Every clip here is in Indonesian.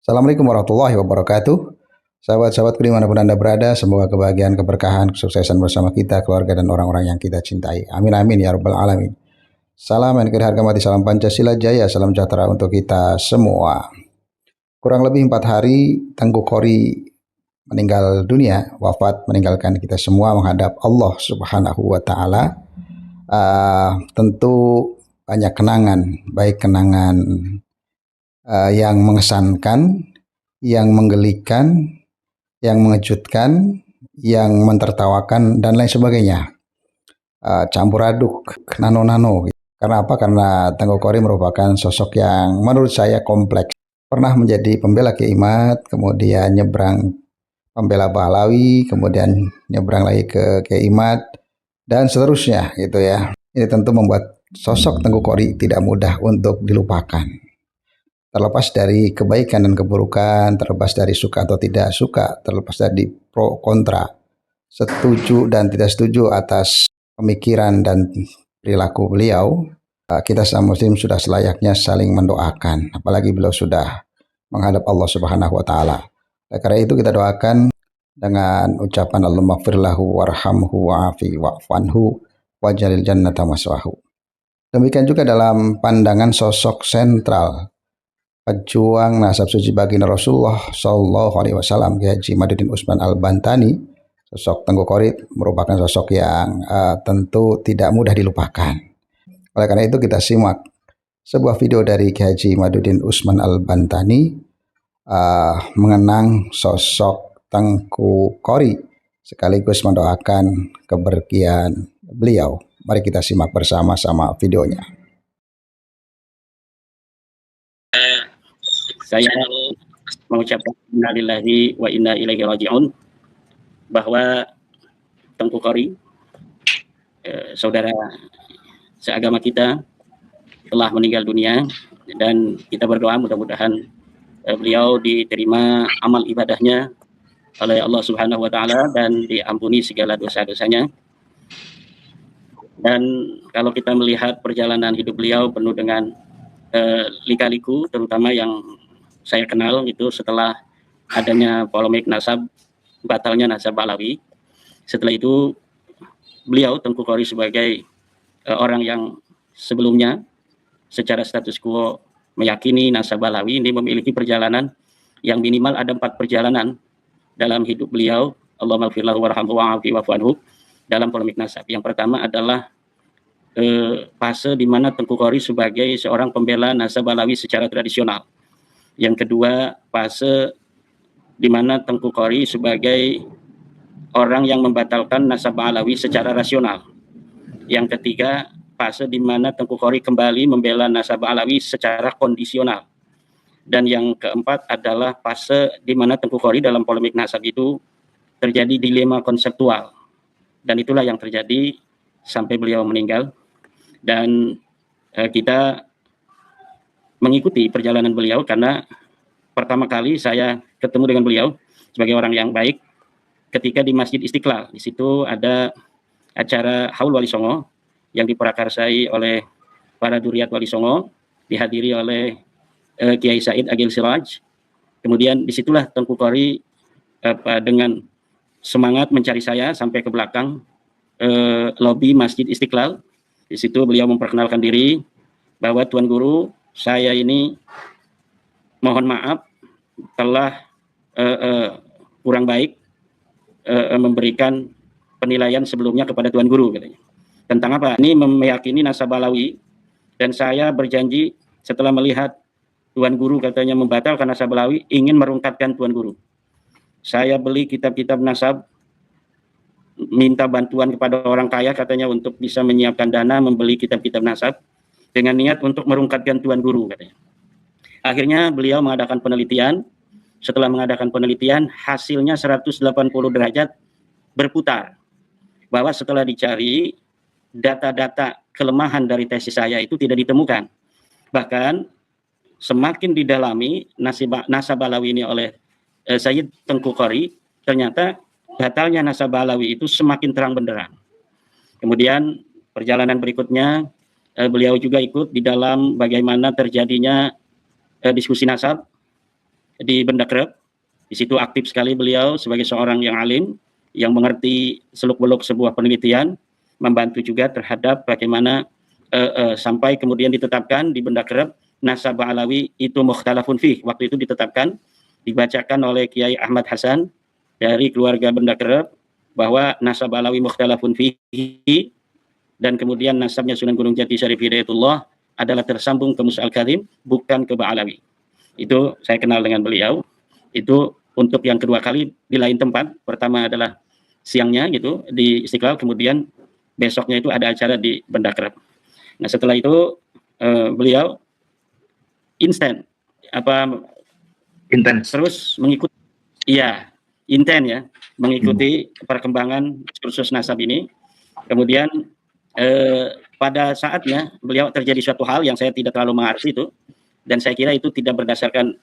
Assalamualaikum warahmatullahi wabarakatuh. Sahabat-sahabatku dimanapun Anda berada, semoga kebahagiaan, keberkahan, kesuksesan bersama kita, keluarga, dan orang-orang yang kita cintai. Amin amin ya rabbal alamin. Salam yang harga mati, salam Pancasila Jaya, salam sejahtera untuk kita semua. Kurang lebih 4 hari Tengku Kori meninggal dunia, wafat, meninggalkan kita semua menghadap Allah Subhanahu wa Ta'ala. Tentu banyak kenangan, baik kenangan yang mengesankan, yang menggelikan, yang mengejutkan, yang mentertawakan, dan lain sebagainya. Campur aduk, nano-nano. Karena apa? Karena Tengku Kori merupakan sosok yang menurut saya kompleks. Pernah menjadi pembela Kiai Imad, kemudian nyebrang pembela Pahlawi, kemudian nyebrang lagi ke Kiai Imad, dan seterusnya gitu ya. Ini tentu membuat sosok Tengku Kori tidak mudah untuk dilupakan. Terlepas dari kebaikan dan keburukan, terlepas dari suka atau tidak suka, terlepas dari pro kontra, setuju dan tidak setuju atas pemikiran dan perilaku beliau, kita sama muslim sudah selayaknya saling mendoakan, apalagi beliau sudah menghadap Allah Subhanahu wa Ta'ala. Karena itu kita doakan dengan ucapan Allahumma firlahu warhamhu wa'afi wa'fanhu wajalil jannata maswahu. Demikian juga dalam pandangan sosok sentral pejuang nasab suci baginda Rasulullah Shallallahu Alaihi Wasallam, Kiai Haji Madudin Usman Al-Bantani, sosok Tengku Kori merupakan sosok yang tentu tidak mudah dilupakan. Oleh karena itu kita simak sebuah video dari Kiai Haji Madudin Usman Al-Bantani mengenang sosok Tengku Kori sekaligus mendoakan kebergian beliau. Mari kita simak bersama-sama videonya. Saya mengucapkan innalillahi wa inna ilaihi raji'un, bahwa Tengku Kori, saudara seagama kita, telah meninggal dunia, dan kita berdoa mudah-mudahan beliau diterima amal ibadahnya oleh Allah Subhanahu wa Ta'ala dan diampuni segala dosa-dosanya. Dan kalau kita melihat perjalanan hidup beliau penuh dengan lika-liku, terutama yang saya kenal itu setelah adanya polemik nasab, batalnya nasab Alawi. Setelah itu beliau Tengku Kori sebagai orang yang sebelumnya secara status quo meyakini nasab Alawi ini memiliki perjalanan yang minimal ada 4 perjalanan dalam hidup beliau. Allahumma firlahu warhamhu wa'afi wa'fanhu dalam polemik nasab. Yang pertama adalah fase di mana Tengku Kori sebagai seorang pembela nasab Alawi secara tradisional. Yang kedua, fase di mana Tengku Kori sebagai orang yang membatalkan nasab Alawi secara rasional. Yang ketiga, fase di mana Tengku Kori kembali membela nasab Alawi secara kondisional. Dan yang keempat adalah fase di mana Tengku Kori dalam polemik nasab itu terjadi dilema konseptual. Dan itulah yang terjadi sampai beliau meninggal. Dan kita mengikuti perjalanan beliau karena pertama kali saya ketemu dengan beliau sebagai orang yang baik ketika di Masjid Istiqlal. Di situ ada acara Haul Wali Songo yang diprakarsai oleh para duriat Wali Songo, dihadiri oleh Kiai Said Agil Siraj. Kemudian disitulah Tengku Kori dengan semangat mencari saya sampai ke belakang lobi Masjid Istiqlal. Di situ beliau memperkenalkan diri bahwa Tuan Guru, saya ini mohon maaf telah kurang baik memberikan penilaian sebelumnya kepada Tuan Guru, katanya. Tentang apa? Ini meyakini nasab Alawi, dan saya berjanji setelah melihat Tuan Guru katanya membatalkan nasab Alawi, ingin merungkatkan Tuan Guru. Saya beli kitab-kitab nasab, minta bantuan kepada orang kaya katanya untuk bisa menyiapkan dana membeli kitab-kitab nasab dengan niat untuk merungkatkan Tuan Guru, katanya. Akhirnya beliau mengadakan penelitian. Setelah mengadakan penelitian, hasilnya 180 derajat berputar. Bahwa setelah dicari, data-data kelemahan dari tesis saya itu tidak ditemukan. Bahkan semakin didalami nasab Alawi ini oleh Sayyid Tengku Kori, ternyata batalnya nasab Alawi itu semakin terang benderang. Kemudian perjalanan berikutnya, beliau juga ikut di dalam bagaimana terjadinya diskusi nasab, di Benda Krep. Di situ aktif sekali beliau sebagai seorang yang alim, yang mengerti seluk-beluk sebuah penelitian, membantu juga terhadap bagaimana sampai kemudian ditetapkan di Benda Krep nasab Alawi itu mukhtalafun fih. Waktu itu ditetapkan, dibacakan oleh Kiai Ahmad Hasan dari keluarga Benda Krep bahwa nasab Alawi mukhtalafun fih, dan kemudian nasabnya Sunan Gunung Jati Syarif Hidayatullah adalah tersambung ke Musa Al-Karim, bukan ke Ba'alawi. Itu saya kenal dengan beliau. Itu untuk yang kedua kali di lain tempat. Pertama adalah siangnya gitu di Istiqlal, kemudian besoknya itu ada acara di Benda Krep. Nah, setelah itu beliau intens terus mengikuti, iya, mengikuti perkembangan kursus nasab ini. Kemudian pada saatnya beliau terjadi suatu hal yang saya tidak terlalu mengerti itu, dan saya kira itu tidak berdasarkan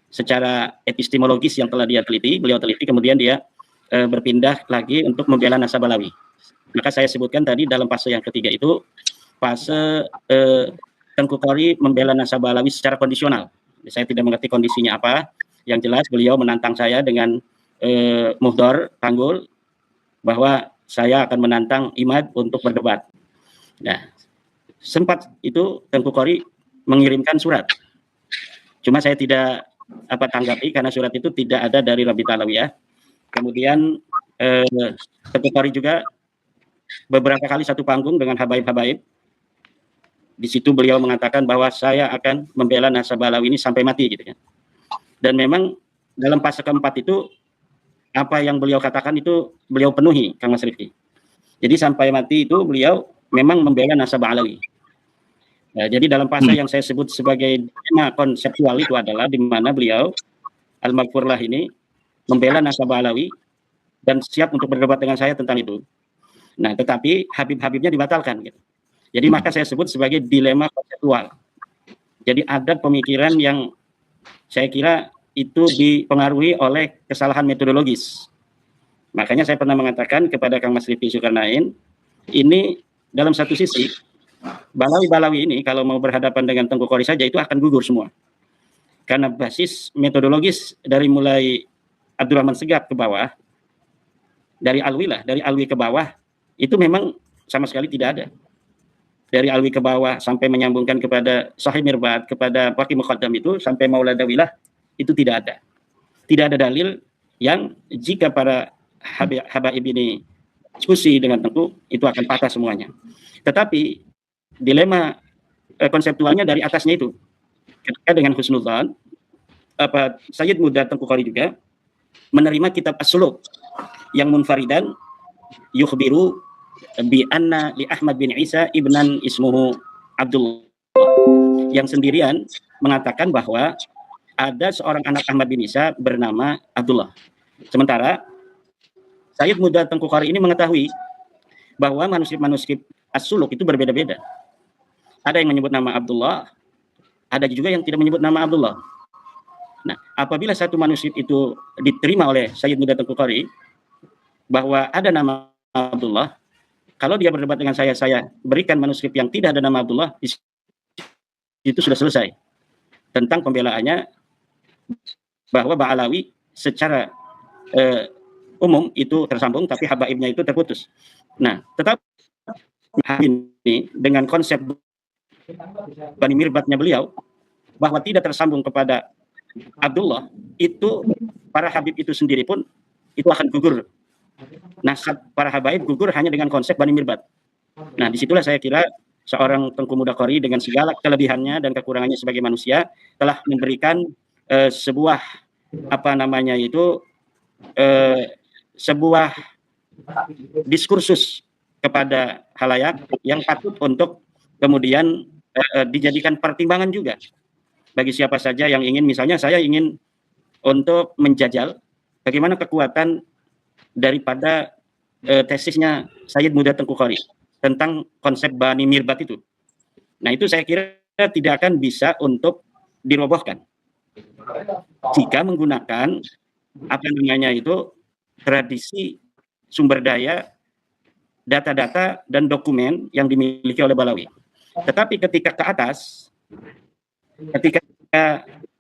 secara epistemologis yang telah beliau teliti, kemudian dia berpindah lagi untuk membela nasab Alawi. Maka saya sebutkan tadi dalam fase yang ketiga itu fase Tengku Qori membela nasab Alawi secara kondisional. Saya tidak mengerti kondisinya apa. Yang jelas beliau menantang saya dengan muhdor tanggul bahwa saya akan menantang Imad untuk berdebat. Nah, sempat itu Tengku Qori mengirimkan surat. Cuma saya tidak tanggapi karena surat itu tidak ada dari Rabita Alawiyah. Kemudian Tengku Qori juga beberapa kali satu panggung dengan habaib-habaib. Di situ beliau mengatakan bahwa saya akan membela nasab Alawi ini sampai mati gitu kan. Dan memang dalam fase keempat itu apa yang beliau katakan itu beliau penuhi, Kang Mas Rifki. Jadi sampai mati itu beliau memang membela nasab Alawi. Nah, jadi dalam fase yang saya sebut sebagai tema konseptual itu adalah di mana beliau Al-Maghfurlah ini membela nasab Alawi dan siap untuk berdebat dengan saya tentang itu. Nah, tetapi Habib-habibnya dibatalkan gitu. Jadi maka saya sebut sebagai dilema konseptual. Jadi ada pemikiran yang saya kira itu dipengaruhi oleh kesalahan metodologis. Makanya saya pernah mengatakan kepada Kang Mas Rifki Zulkarnain, ini dalam satu sisi, Balawi-Balawi ini kalau mau berhadapan dengan Tengku Qori saja itu akan gugur semua. Karena basis metodologis dari mulai Abdurrahman Segaf ke bawah, dari Alwi ke bawah, itu memang sama sekali tidak ada. Dari Alwi ke bawah sampai menyambungkan kepada Sahih Mirbat, kepada Waqi Muqaddam itu sampai Mauladawilah itu tidak ada. Tidak ada dalil yang jika para habaib ini diskusi dengan Tengku itu akan patah semuanya. Tetapi dilema konseptualnya dari atasnya itu. Ketika dengan husnudzan Sayyid Muda Tengku Qori juga menerima kitab As-Suluk yang munfaridan yukhbiru bi anna li Ahmad bin Isa ibnan ismuhu Abdullah, yang sendirian mengatakan bahwa ada seorang anak Ahmad bin Isa bernama Abdullah. Sementara Sayyid Muda Tengku Qori ini mengetahui bahwa manuskrip-manuskrip As-Suluk itu berbeda-beda. Ada yang menyebut nama Abdullah, ada juga yang tidak menyebut nama Abdullah. Nah, apabila satu manuskrip itu diterima oleh Sayyid Muda Tengku Qori bahwa ada nama Abdullah, kalau dia berdebat dengan saya berikan manuskrip yang tidak ada nama Abdullah, itu sudah selesai. Tentang pembelaannya bahwa Ba'alawi secara umum itu tersambung, tapi habaibnya itu terputus. Nah, tetap ini dengan konsep Bani Mirbatnya beliau, bahwa tidak tersambung kepada Abdullah, itu para habib itu sendiri pun itu akan gugur. Nasab para habaib gugur hanya dengan konsep Bani Mirbat. Nah, disitulah saya kira seorang Tengku Muda Qori dengan segala kelebihannya dan kekurangannya sebagai manusia telah memberikan sebuah sebuah diskursus kepada halayak yang patut untuk kemudian dijadikan pertimbangan juga bagi siapa saja yang ingin, misalnya saya ingin untuk menjajal bagaimana kekuatan daripada tesisnya Sayyid Muda Tengku Qori tentang konsep Bani Mirbat itu. Nah, itu saya kira tidak akan bisa untuk dirobohkan jika menggunakan tradisi sumber daya, data-data dan dokumen yang dimiliki oleh Balawi. Tetapi ketika ke atas, ketika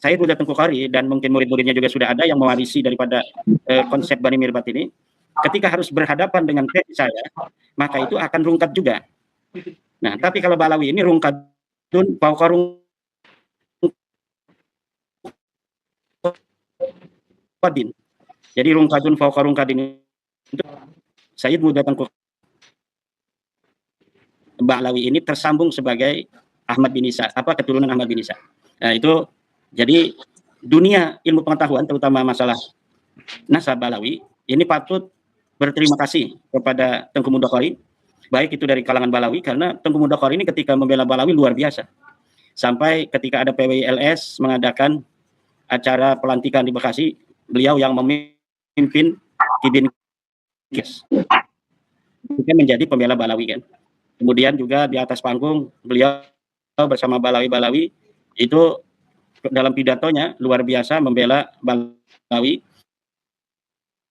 Sayyid Muda Tengku Qori dan mungkin murid-muridnya juga sudah ada yang mewarisi daripada konsep Bani Mirbat ini, ketika harus berhadapan dengan versi saya, maka itu akan rungkat juga. Nah, tapi kalau Balawi ini rungkatun fauqa rungkadin. Jadi rungkadun fauqa rungkadin itu Sayyid Muda Tengku Balawi ini tersambung sebagai Ahmad bin Isa, keturunan Ahmad bin Isa. Nah, itu jadi dunia ilmu pengetahuan terutama masalah nasab Balawi ini patut berterima kasih kepada Tengku Muda Qori, baik itu dari kalangan Balawi, karena Tengku Muda Qori ini ketika membela Balawi luar biasa. Sampai ketika ada PWILS mengadakan acara pelantikan di Bekasi, beliau yang memimpin Kibin Kis. Itu menjadi pembela Balawi kan. Kemudian juga di atas panggung beliau bersama Balawi-Balawi itu dalam pidatonya luar biasa membela Balawi,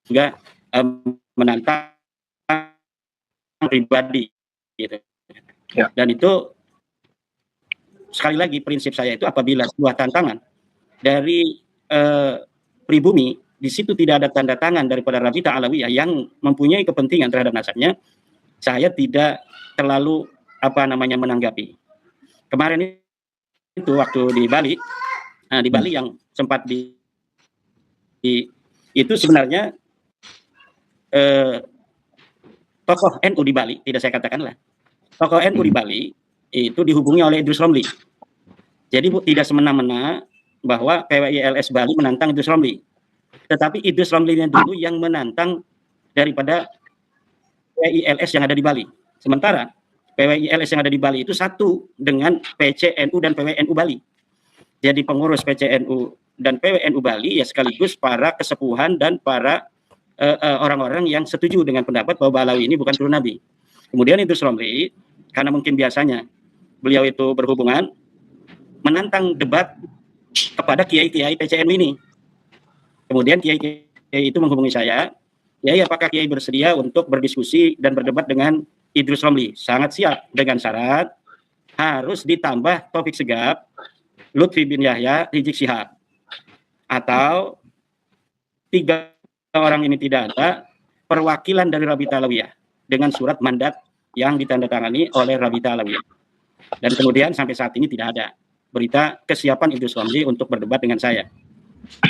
juga menantang pribadi gitu. Ya. Dan itu sekali lagi prinsip saya itu apabila sebuah tantangan dari pribumi, di situ tidak ada tanda tangan daripada Rabita Alawiyah yang mempunyai kepentingan terhadap nasabnya, saya tidak terlalu menanggapi. Kemarin itu waktu di Bali, yang sempat itu sebenarnya tokoh NU di Bali, tidak saya katakan lah, tokoh NU di Bali itu dihubungi oleh Idrus Romli. Jadi tidak semena-mena bahwa PWILS Bali menantang Idrus Romli, tetapi Idrus Romli-nya dulu yang menantang daripada PWILS yang ada di Bali. Sementara PWILS yang ada di Bali itu satu dengan PCNU dan PWNU Bali. Jadi pengurus PCNU dan PWNU Bali ya sekaligus para kesepuhan dan para orang-orang yang setuju dengan pendapat bahwa Balawi ini bukan turun Nabi. Kemudian Idrus Romli, karena mungkin biasanya beliau itu berhubungan, menantang debat kepada kiai-kiai PCNU ini. Kemudian kiai-kiai itu menghubungi saya, ya apakah kiai bersedia untuk berdiskusi dan berdebat dengan Idrus Romli? Sangat siap, dengan syarat harus ditambah Taufik Segaf, Lutfi bin Yahya, Rizik Syihab, atau 3 orang ini tidak ada, perwakilan dari Rabita Alawiyah dengan surat mandat yang ditandatangani oleh Rabita Alawiyah. Dan kemudian sampai saat ini tidak ada berita kesiapan Idrus Romli untuk berdebat dengan saya.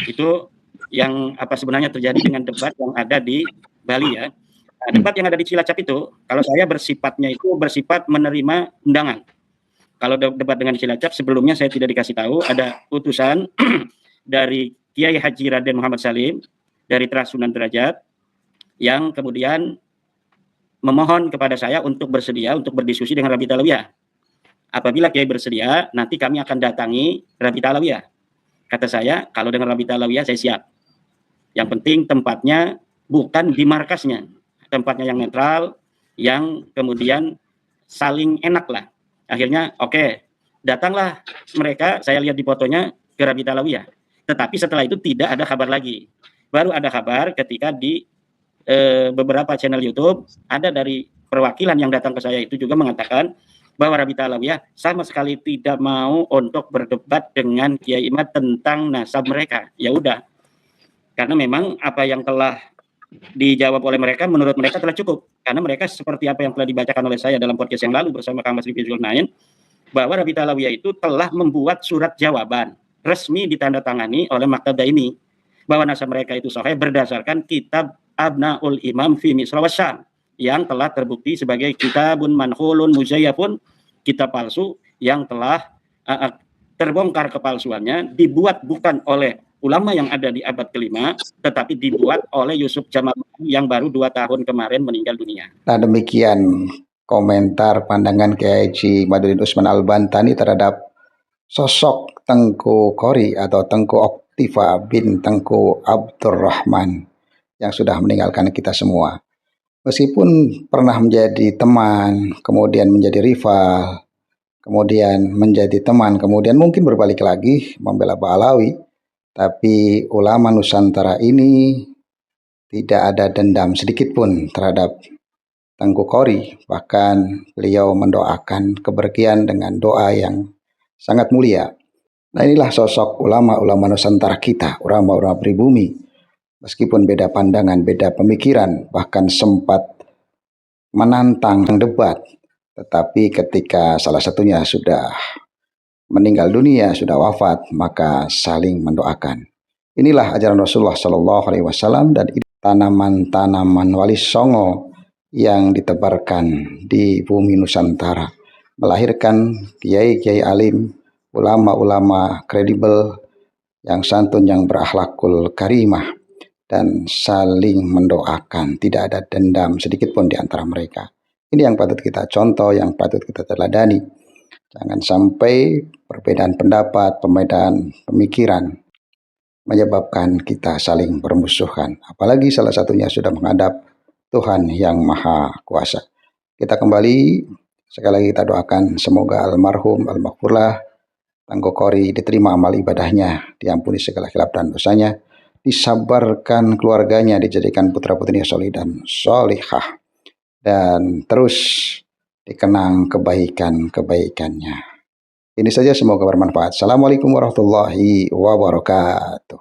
Itu yang sebenarnya terjadi dengan debat yang ada di Bali ya. Nah, debat yang ada di Cilacap itu, kalau saya bersifat menerima undangan. Kalau debat dengan Cilacap sebelumnya saya tidak dikasih tahu, ada utusan dari Kiai Haji Raden Muhammad Salim dari Teras Sunan Derajat yang kemudian memohon kepada saya untuk bersedia untuk berdiskusi dengan Rabita Alawiyah. Apabila Kiai bersedia, nanti kami akan datangi Rabita Alawiyah. Kata saya, kalau dengan Rabita Alawiyah saya siap. Yang penting tempatnya bukan di markasnya, tempatnya yang netral, yang kemudian saling enak lah. Akhirnya oke, datanglah mereka, saya lihat di fotonya ke Rabita Alawiyah. Tetapi setelah itu tidak ada kabar lagi. Baru ada kabar ketika di beberapa channel YouTube ada dari perwakilan yang datang ke saya itu juga mengatakan bahwa Rabita Alawiyah sama sekali tidak mau untuk berdebat dengan Kiai Imad tentang nasab mereka. Ya udah, karena memang apa yang telah dijawab oleh mereka menurut mereka telah cukup, karena mereka seperti apa yang telah dibacakan oleh saya dalam podcast yang lalu bersama Kang Mas Rifki Zulnain, bahwa Rabita Alawiyah itu telah membuat surat jawaban resmi ditandatangani oleh Maktab Daimi bahwa nasab mereka itu sahih berdasarkan kitab Abnaul Imam fi Misra wa Syam yang telah terbukti sebagai kitabun manhulun muzayyafun, kitab palsu yang telah terbongkar kepalsuannya, dibuat bukan oleh ulama yang ada di abad kelima, tetapi dibuat oleh Yusuf Jamal yang baru 2 tahun kemarin meninggal dunia. Nah, demikian komentar pandangan Kiai Haji Madudin Usman Al-Bantani terhadap sosok Tengku Qori atau Tengku Oktiva bin Tengku Abdurrahman yang sudah meninggalkan kita semua. Meskipun pernah menjadi teman, kemudian menjadi rival, kemudian menjadi teman, kemudian mungkin berbalik lagi membela Ba'alawi, tapi ulama Nusantara ini tidak ada dendam sedikit pun terhadap Tengku Qori. Bahkan beliau mendoakan kepergian dengan doa yang sangat mulia. Nah, inilah sosok ulama-ulama Nusantara kita, ulama-ulama pribumi. Meskipun beda pandangan, beda pemikiran, bahkan sempat menantang debat, tetapi ketika salah satunya sudah meninggal dunia, sudah wafat, maka saling mendoakan. Inilah ajaran Rasulullah Shallallahu Alaihi Wasallam, dan tanaman-tanaman wali songo yang ditebarkan di bumi Nusantara, melahirkan kiai-kiai alim, ulama-ulama kredibel, yang santun, yang berakhlakul karimah, dan saling mendoakan, tidak ada dendam sedikit pun di antara mereka. Ini yang patut kita contoh, yang patut kita teladani. Jangan sampai perbedaan pendapat, perbedaan pemikiran menyebabkan kita saling bermusuhan. Apalagi salah satunya sudah menghadap Tuhan yang Maha Kuasa. Kita kembali, sekali lagi kita doakan semoga almarhum, al-maghfurlah, Tanggo Kori diterima amal ibadahnya, diampuni segala khilaf dan dosanya, disabarkan keluarganya, dijadikan putra-putrinya solih dan solihah, dan terus dikenang kebaikan-kebaikannya. Ini saja, semoga bermanfaat. Assalamualaikum warahmatullahi wabarakatuh.